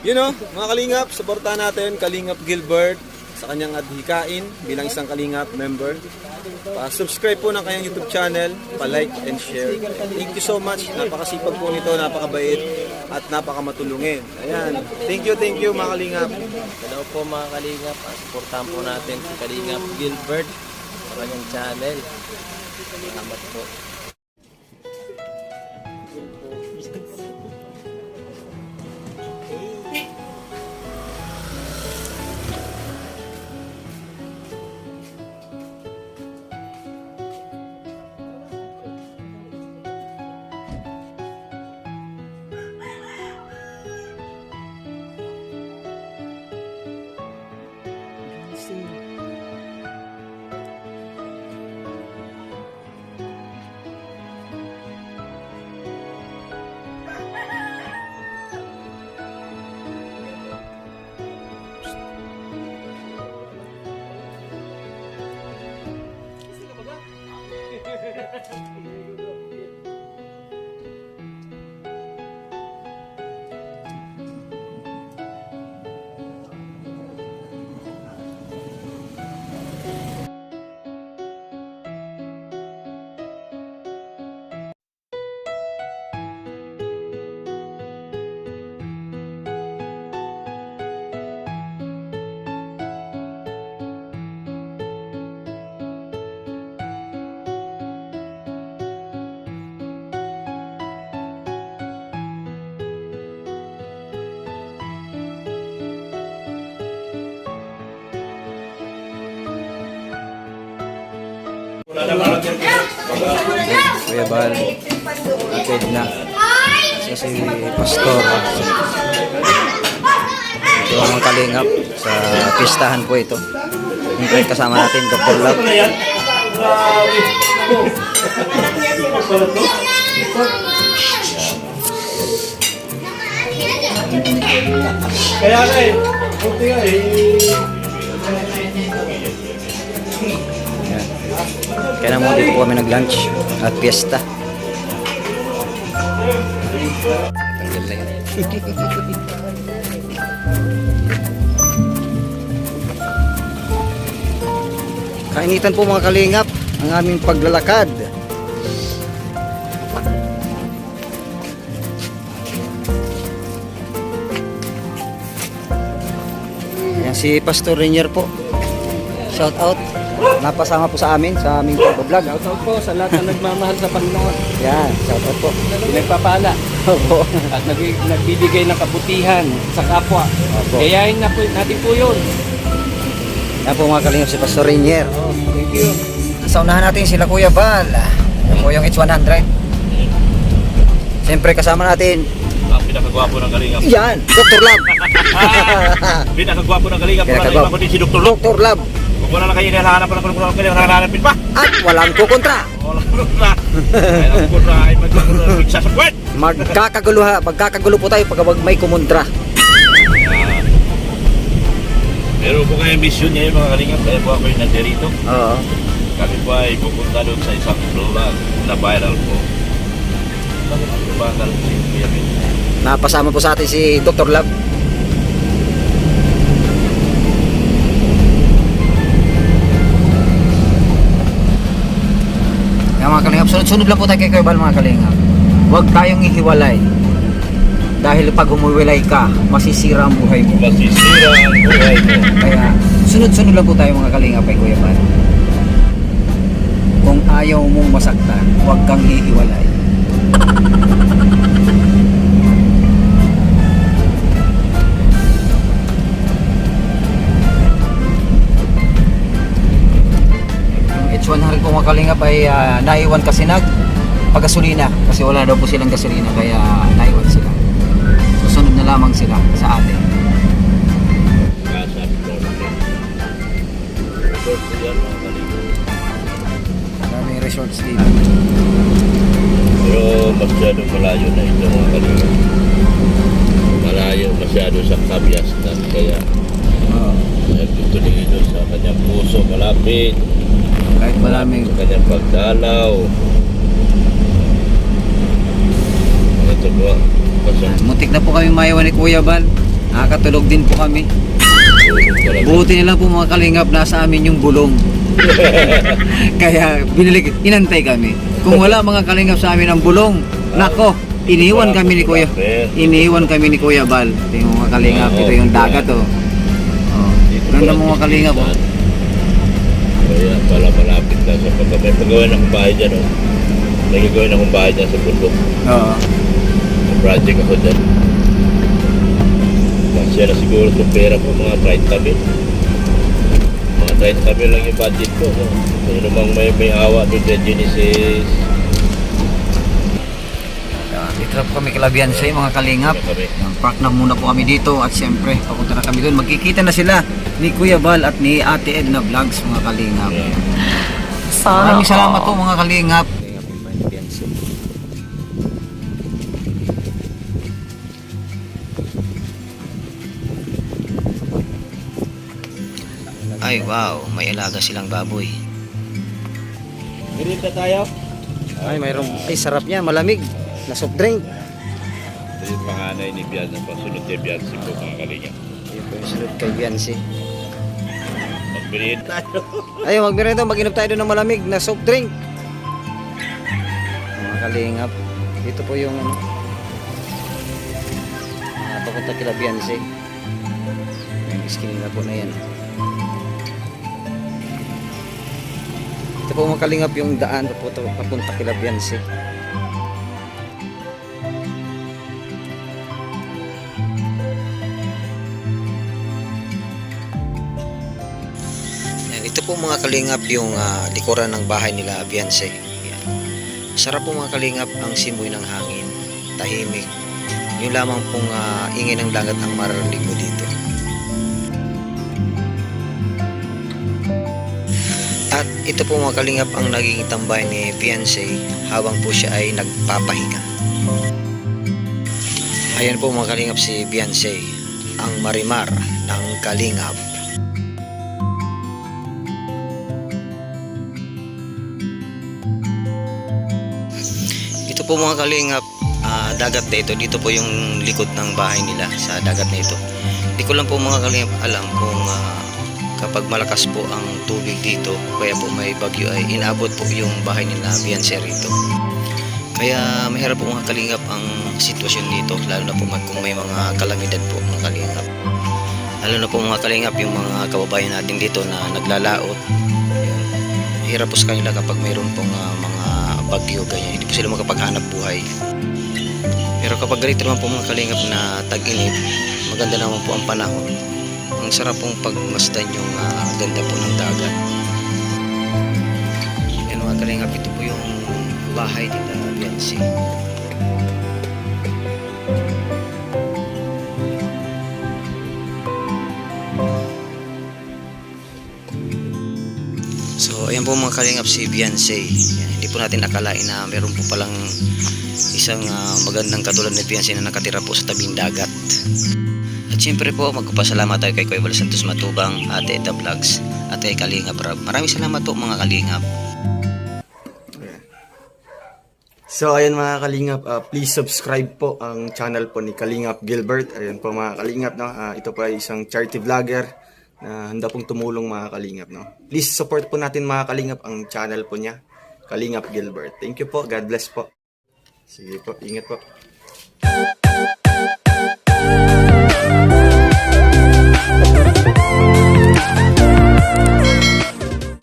You know, mga Kalingap, supportahan natin Kalingap Gilbert sa kanyang adhikain bilang isang Kalingap member. Pa-subscribe po ng kanyang YouTube channel, pa-like and share. Thank you so much. Napakasipag po nito, napakabait at napakamatulungin. Ayan. Thank you mga Kalingap. Hello po mga Kalingap. Supportahan po natin si Kalingap Gilbert sa kanyang channel. Salamat po. Kuya Bal, ikid na. Si Pastor. Ito ang mga Kalingap sa pistahan po ito. Yung kasama natin, Dr. Love. Kaya na eh. Buti nga eh. Kaya naman dito po kami nag-lunch at fiesta. Tanggal na yun. Kainitan po mga Kalingap ang aming paglalakad. Ayan si Pastor Rainier po. Shout out. Napasama po sa aming pag-vlog. Shoutout po sa lahat na nagmamahal sa Panginoon. Yan, shout out po. Pinagpapala. Opo. At nagbibigay ng kabutihan sa kapwa. Opo. Gayahin na po natin po yun. Yan po mga Kalingap si Pastor Rainier. Thank you. Sa unahan natin sila Kuya Bal. Yan po yung H100. Siyempre kasama natin. Ang pinakagwapo ng Kalingap. Yan, Dr. Love. Pinakagwapo ng Kalingap. Pinakagwapo. Wala na si Dr. Love. Dr. Love. Kung wala na kayo nalahanap na kung kayo nalahanapin pa. At walang kukontra. Wala na. Kaya ang kontra ay magkakaguluhan sa puwet. Magkakagulo po tayo pag may kumontra. Pero kung kayo mission niya yung mga Kalingap, kaya po ako yung nandirito. Oo. Kami po ay pupunta doon sa isang vlog na viral po. Bakal si Kuya Bin. Napasama po sa atin si Dr. Love. Yan mga Kalingap, sunod-sunod lang po tayo kay Kuya Bal mga Kalingap. Huwag tayong ihiwalay. Dahil pag humuwalay ka, masisira ang buhay mo. Masisira ang buhay mo. Kaya sunod-sunod lang po tayo mga Kalingap kay Kuya Bal. Kung ayaw mong masaktan, huwag kang hihiwalay. Yung H100 po mga Kalingap ay naiwan kasi pagasolina kasi wala daw po silang gasolina kaya naiwan sila. Susunod na lamang sila sa atin. Maraming resorts dito. Pero masyadong malayo na ito mga Kalingap. Malayo masyado sa Kabiastan kaya gusto niyo ito sa kanyang puso malapit. Kahit maraming Sa kanyang pagdalaw. Ito po. muntik na po kami maiwan ni Kuya Bal. Nakakatulog din po kami. Buti na lang po mga kalingap, nasa amin yung bulong. Kaya inantay kami. Kung wala mga kalingap sa amin ang bulong, nako, iniwan kami ni Kuya. Iniwan kami ni Kuya Bal. Ito yung mga kalingap, ito yung dagat oh. Oh, ganda mga kalingap oh. Kaya pala malapit na sa paggawa ng bahay dyan. Oh. Nagagawin akong bahay dyan sa bundok. Oo. May project ako dyan. Kasi na siguro itong pera ko mga 30 mil. Mga 30 mil lang yung budget ko. No? Kaya namang may awa doon sa Genesis. Dito na po kami Kalabianse mga kalingap. Park na muna po kami dito at siyempre papunta na kami doon. Magkikita na sila ni Kuya Bal at ni Ate Edna Vlogs mga kalingap. Maraming salamat po mga kalingap. Ay wow, may alaga silang baboy. Mirita tayo. Ay mayroong, ay sarap niya, malamig na soft drink. Ito yung panganay ni Bian. Pasunod kay Bian si po mga kalinga. Yun po yung sunod kay Biansi. Magbirin tayo. Ayun, magmerienda, mag-inom tayo doon ng malamig na soft drink. Mga kalingap, dito po yung ano, papunta kila Biansi. Yung skin na po na yan. Ito po mga kalingap yung daan papunta kila Biansi. Ito po mga kalingap yung likuran ng bahay nila Bianse. Yan. Sarap po mga kalingap ang simoy ng hangin. Tahimik. Yung lamang pong ingay ng dagat ang mararinig mo dito. At ito po mga kalingap ang naging tambay ni Bianse habang po siya ay nagpapahinga. Ayan po mga kalingap si Bianse, ang marimar ng kalingap. Ito po mga kalingap, dagat na ito. Dito po yung likod ng bahay nila sa dagat na ito. Hindi ko lang po mga kalingap alam kung kapag malakas po ang tubig dito, kaya po may bagyo ay inabot po yung bahay nila Bianse rito. Kaya mahirap po mga kalingap ang sitwasyon dito, lalo na po kung may mga kalamidad po mga kalingap. Lalo na po mga kalingap yung mga kababayan natin dito na naglalaot. Yun. Hirap po sa kanila kapag mayroon pong mga bagyo ganyan, hindi po sila makapaghanap buhay. Pero kapag ganito naman po mga kalingap na tag-init, maganda naman po ang panahon. Ang sarap pong pagmasdan yung ganda po ng dagat. Yan mga kalingap, ito po yung bahay nila Bianse. So ayan po mga kalingap si Bianse. Yan, hindi po natin akalain na meron po palang isang magandang katulad na Bianse na nakatira po sa tabing dagat. At siyempre po magpapasalamat tayo kay Kuya Bal Santos Matubang, Ate Edna Vlogs at kay Kalingap Rob. Maraming salamat po mga kalingap. So ayan mga kalingap, please subscribe po ang channel po ni Kalingap Gilbert. Ayan po mga kalingap, no? Ito po ay isang charity vlogger na handa pong tumulong mga kalingap, no? Please support po natin mga kalingap ang channel po niya, Kalingap Gilbert. Thank you po, God bless po. Sige po, ingat po.